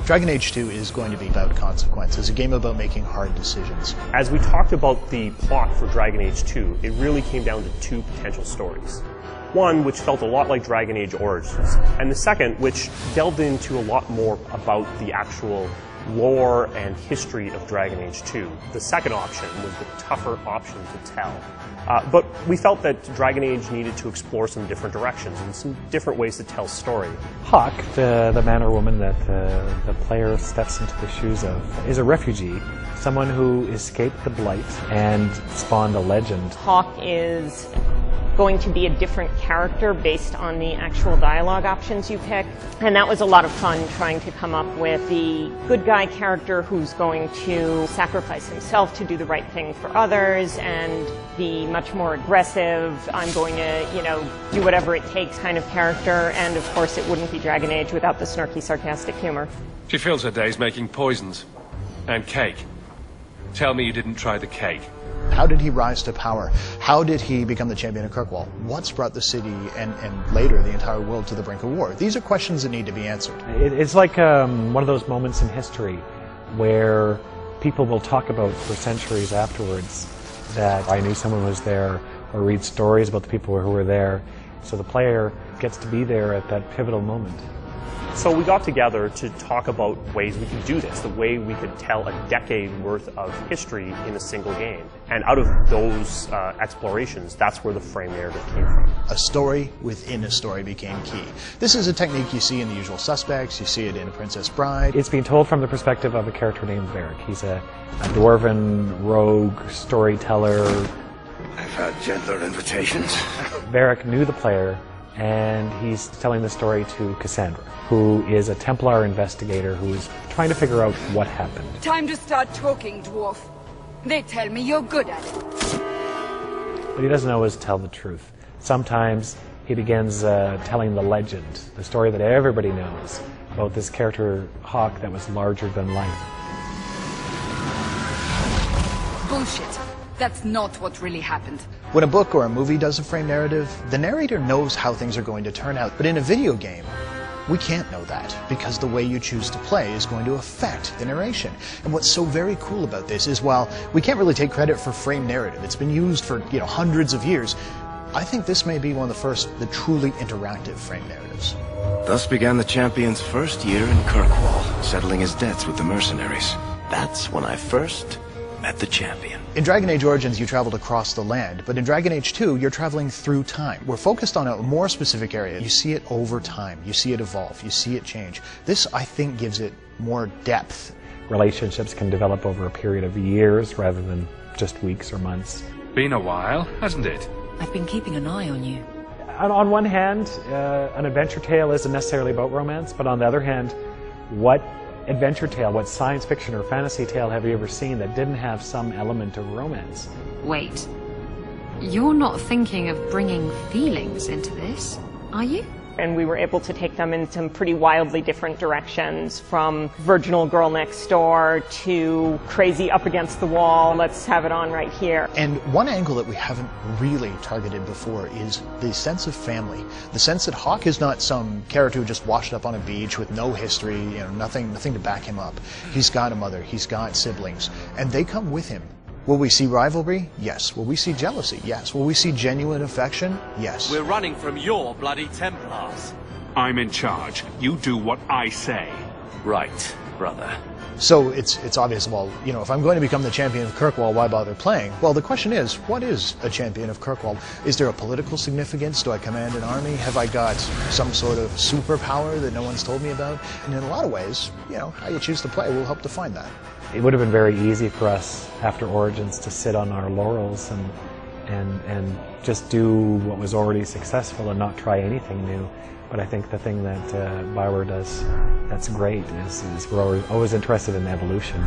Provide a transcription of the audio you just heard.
Dragon Age 2 is going to be about consequences, a game about making hard decisions. As we talked about the plot for Dragon Age 2, it really came down to two potential stories. One, which felt a lot like Dragon Age Origins, and the second, which delved into a lot more about the actual lore and history of Dragon Age 2. The second option was the tougher option to tell. But we felt that Dragon Age needed to explore some different directions and some different ways to tell story. Hawk, the man or woman that the player steps into the shoes of, is a refugee, someone who escaped the Blight and spawned a legend. Hawk is going to be a different character based on the actual dialogue options you pick. And that was a lot of fun trying to come up with the good guy character who's going to sacrifice himself to do the right thing for others, and the much more aggressive, I'm going to, do whatever it takes kind of character. And of course it wouldn't be Dragon Age without the snarky, sarcastic humor. She fills her days making poisons and cake. Tell me you didn't try the cake. How did he rise to power? How did he become the champion of Kirkwall? What's brought the city and later the entire world to the brink of war? These are questions that need to be answered. It's like one of those moments in history where people will talk about for centuries afterwards that I knew someone was there, or read stories about the people who were there. So the player gets to be there at that pivotal moment. So we got together to talk about ways we could do this, the way we could tell a decade worth of history in a single game. And out of those explorations, that's where the frame narrative came from. A story within a story became key. This is a technique you see in The Usual Suspects, you see it in Princess Bride. It's being told from the perspective of a character named Varric. He's a dwarven rogue storyteller. I've had gentler invitations. Varric knew the player, and he's telling the story to Cassandra, who is a Templar investigator who is trying to figure out what happened. Time to start talking, dwarf. They tell me you're good at it. But he doesn't always tell the truth. Sometimes he begins telling the legend, the story that everybody knows about this character, Hawk, that was larger than life. Bullshit. That's not what really happened. When a book or a movie does a frame narrative, the narrator knows how things are going to turn out. But in a video game, we can't know that, because the way you choose to play is going to affect the narration. And what's so very cool about this is, while we can't really take credit for frame narrative, it's been used for hundreds of years, I think this may be one of the first, the truly interactive frame narratives. Thus began the champion's first year in Kirkwall, settling his debts with the mercenaries. That's when I first met the champion. In Dragon Age Origins, you traveled across the land, but in Dragon Age 2, you're traveling through time. We're focused on a more specific area. You see it over time. You see it evolve. You see it change. This, I think, gives it more depth. Relationships can develop over a period of years rather than just weeks or months. Been a while, hasn't it? I've been keeping an eye on you. On one hand, an adventure tale isn't necessarily about romance, but on the other hand, what adventure tale, what science fiction or fantasy tale have you ever seen that didn't have some element of romance? Wait, you're not thinking of bringing feelings into this, are you? And we were able to take them in some pretty wildly different directions, from virginal girl next door to crazy up against the wall, let's have it on right here. And one angle that we haven't really targeted before is the sense of family. The sense that Hawk is not some character who just washed up on a beach with no history, nothing to back him up. He's got a mother, he's got siblings, and they come with him. Will we see rivalry? Yes. Will we see jealousy? Yes. Will we see genuine affection? Yes. We're running from your bloody Templars. I'm in charge. You do what I say. Right, brother. So it's obvious, well, if I'm going to become the champion of Kirkwall, why bother playing? Well, the question is, what is a champion of Kirkwall? Is there a political significance? Do I command an army? Have I got some sort of superpower that no one's told me about? And in a lot of ways, how you choose to play will help define that. It would have been very easy for us after Origins to sit on our laurels and just do what was already successful and not try anything new. But I think the thing that BioWare does that's great is we're always interested in evolution.